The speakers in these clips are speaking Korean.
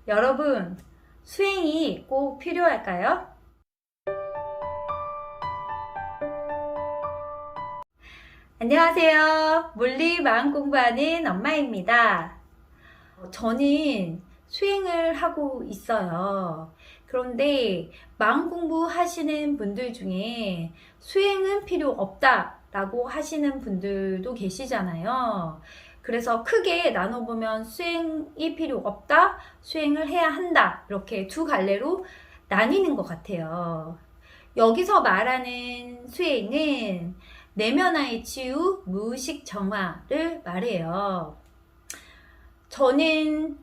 여러분, 수행이 꼭 필요할까요? 안녕하세요. 물리 마음 공부하는 엄마입니다. 저는 수행을 하고 있어요. 그런데 마음 공부하시는 분들 중에 수행은 필요 없다라고 하시는 분들도 계시잖아요. 그래서 크게 나눠보면 수행이 필요 없다, 수행을 해야 한다, 이렇게 두 갈래로 나뉘는 것 같아요. 여기서 말하는 수행은 내면의 치유, 무의식 정화를 말해요. 저는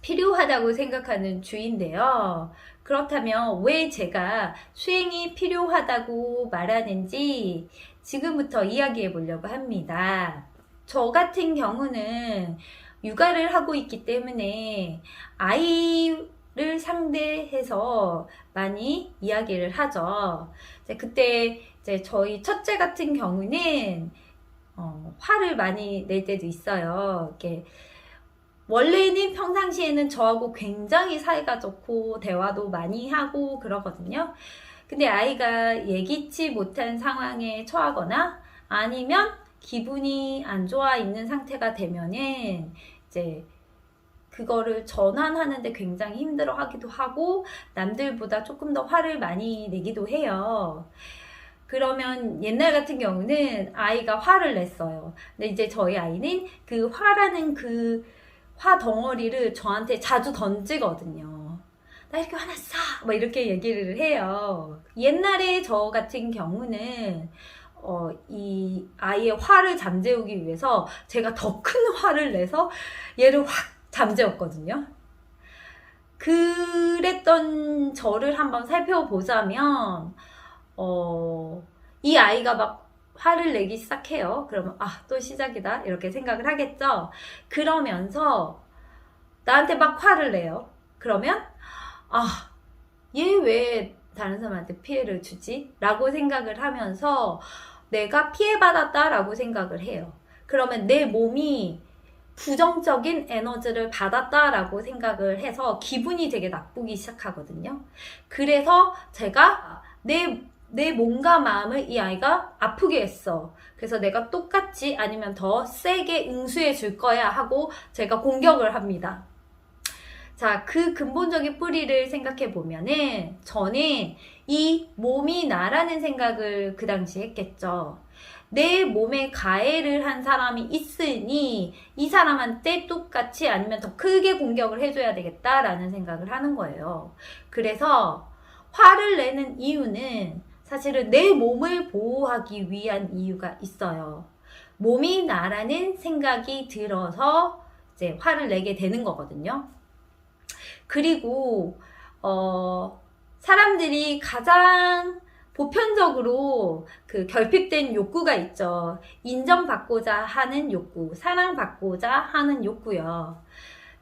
필요하다고 생각하는 주인데요. 그렇다면 왜 제가 수행이 필요하다고 말하는지 지금부터 이야기해 보려고 합니다. 저 같은 경우는 육아를 하고 있기 때문에 아이를 상대해서 많이 이야기를 하죠. 그때 저희 첫째 같은 경우는 화를 많이 낼 때도 있어요. 이렇게 원래는 평상시에는 저하고 굉장히 사이가 좋고 대화도 많이 하고 그러거든요. 근데 아이가 예기치 못한 상황에 처하거나 아니면 기분이 안 좋아 있는 상태가 되면은 이제 그거를 전환하는데 굉장히 힘들어 하기도 하고 남들보다 조금 더 화를 많이 내기도 해요. 그러면 옛날 같은 경우는 아이가 화를 냈어요. 근데 이제 저희 아이는 그 화라는 그 화 덩어리를 저한테 자주 던지거든요. 나 이렇게 화났어! 막 이렇게 얘기를 해요. 옛날에 저 같은 경우는 이 아이의 화를 잠재우기 위해서 제가 더 큰 화를 내서 얘를 확 잠재웠거든요. 그랬던 저를 한번 살펴보자면 이 아이가 막 화를 내기 시작해요. 그러면 또 시작이다 이렇게 생각을 하겠죠. 그러면서 나한테 막 화를 내요. 그러면 얘 왜 다른 사람한테 피해를 주지? 라고 생각을 하면서 내가 피해받았다 라고 생각을 해요. 그러면 내 몸이 부정적인 에너지를 받았다라고 생각을 해서 기분이 되게 나쁘기 시작하거든요. 그래서 제가 내 몸과 마음을 이 아이가 아프게 했어. 그래서 내가 똑같이 아니면 더 세게 응수해 줄 거야 하고 제가 공격을 합니다. 자, 그 근본적인 뿌리를 생각해 보면은 저는 이 몸이 나라는 생각을 그 당시 했겠죠. 내 몸에 가해를 한 사람이 있으니 이 사람한테 똑같이 아니면 더 크게 공격을 해줘야 되겠다라는 생각을 하는 거예요. 그래서 화를 내는 이유는 사실은 내 몸을 보호하기 위한 이유가 있어요. 몸이 나라는 생각이 들어서 이제 화를 내게 되는 거거든요. 그리고 사람들이 가장 보편적으로 그 결핍된 욕구가 있죠. 인정받고자 하는 욕구, 사랑받고자 하는 욕구요.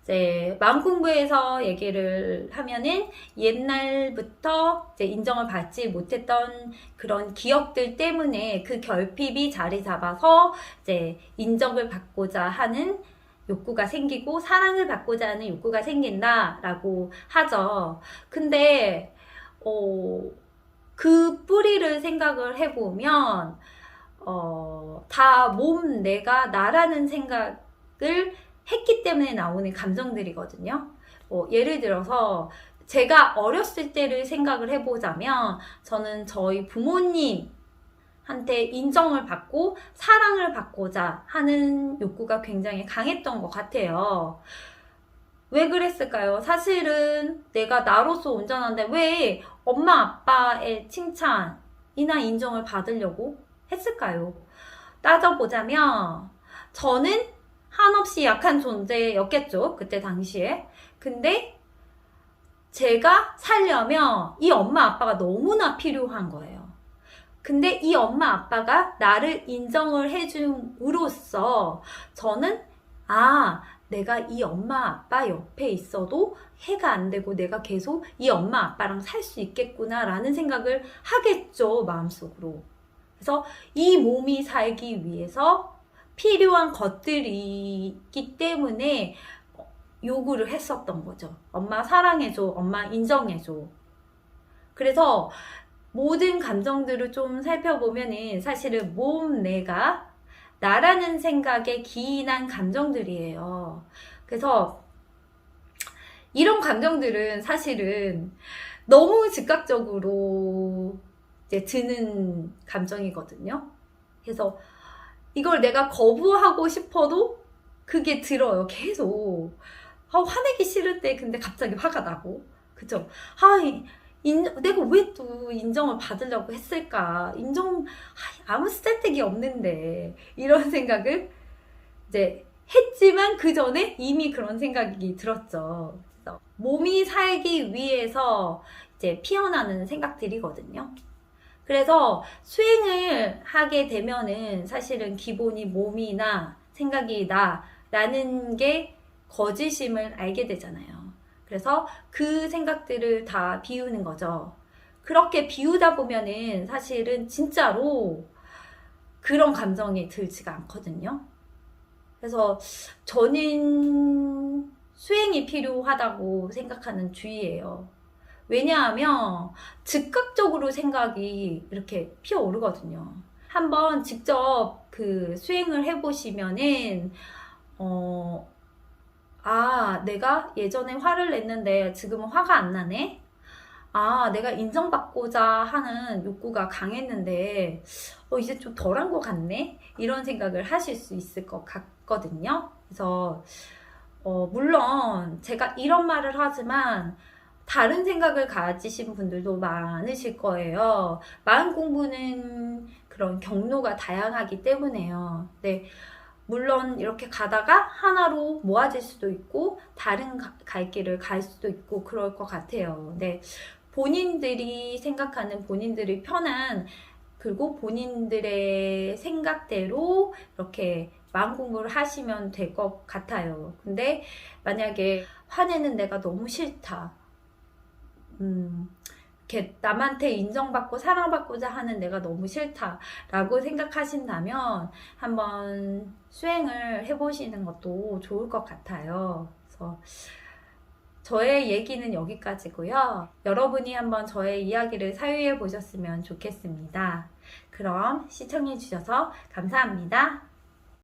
이제 마음 공부에서 얘기를 하면은 옛날부터 이제 인정을 받지 못했던 그런 기억들 때문에 그 결핍이 자리 잡아서 이제 인정을 받고자 하는 욕구가 생기고 사랑을 받고자 하는 욕구가 생긴다라고 하죠. 근데 그 뿌리를 생각을 해보면 다 몸, 내가, 나라는 생각을 했기 때문에 나오는 감정들이거든요. 예를 들어서 제가 어렸을 때를 생각을 해보자면 저는 저희 부모님 한테 인정을 받고 사랑을 받고자 하는 욕구가 굉장히 강했던 것 같아요. 왜 그랬을까요? 사실은 내가 나로서 온전한데 왜 엄마 아빠의 칭찬이나 인정을 받으려고 했을까요? 따져보자면 저는 한없이 약한 존재였겠죠. 그때 당시에. 근데 제가 살려면 이 엄마 아빠가 너무나 필요한 거예요. 근데 이 엄마 아빠가 나를 인정을 해줌으로써 저는 내가 이 엄마 아빠 옆에 있어도 해가 안 되고 내가 계속 이 엄마 아빠랑 살 수 있겠구나 라는 생각을 하겠죠, 마음속으로. 그래서 이 몸이 살기 위해서 필요한 것들이 있기 때문에 요구를 했었던 거죠. 엄마 사랑해줘, 엄마 인정해줘. 그래서 모든 감정들을 좀 살펴보면은 사실은 내가 나라는 생각에 기인한 감정들이에요. 그래서 이런 감정들은 사실은 너무 즉각적으로 이제 드는 감정이거든요. 그래서 이걸 내가 거부하고 싶어도 그게 들어요. 계속. 화내기 싫은데 근데 갑자기 화가 나고. 그죠? 내가 왜 또 인정을 받으려고 했을까? 아무 쓸데기 없는데. 이런 생각을 이제 했지만 그 전에 이미 그런 생각이 들었죠. 그래서 몸이 살기 위해서 이제 피어나는 생각들이거든요. 그래서 수행을 하게 되면은 사실은 기본이 몸이나 생각이 나라는 게 거짓임을 알게 되잖아요. 그래서 그 생각들을 다 비우는 거죠. 그렇게 비우다 보면은 사실은 진짜로 그런 감정이 들지가 않거든요. 그래서 저는 수행이 필요하다고 생각하는 주의예요. 왜냐하면 즉각적으로 생각이 이렇게 피어오르거든요. 한번 직접 그 수행을 해보시면은 내가 예전에 화를 냈는데 지금은 화가 안 나네? 내가 인정받고자 하는 욕구가 강했는데 이제 좀 덜한 것 같네? 이런 생각을 하실 수 있을 것 같거든요. 그래서 물론 제가 이런 말을 하지만 다른 생각을 가지신 분들도 많으실 거예요. 마음 공부는 그런 경로가 다양하기 때문에요. 네. 물론 이렇게 가다가 하나로 모아질 수도 있고 다른 갈 길을 갈 수도 있고 그럴 것 같아요. 네. 본인들이 생각하는 본인들의 편한 그리고 본인들의 생각대로 이렇게 마음 공부를 하시면 될 것 같아요. 근데 만약에 화내는 내가 너무 싫다. 이렇게 남한테 인정받고 사랑받고자 하는 내가 너무 싫다라고 생각하신다면 한번 수행을 해보시는 것도 좋을 것 같아요. 그래서 저의 얘기는 여기까지고요. 여러분이 한번 저의 이야기를 사유해 보셨으면 좋겠습니다. 그럼 시청해 주셔서 감사합니다.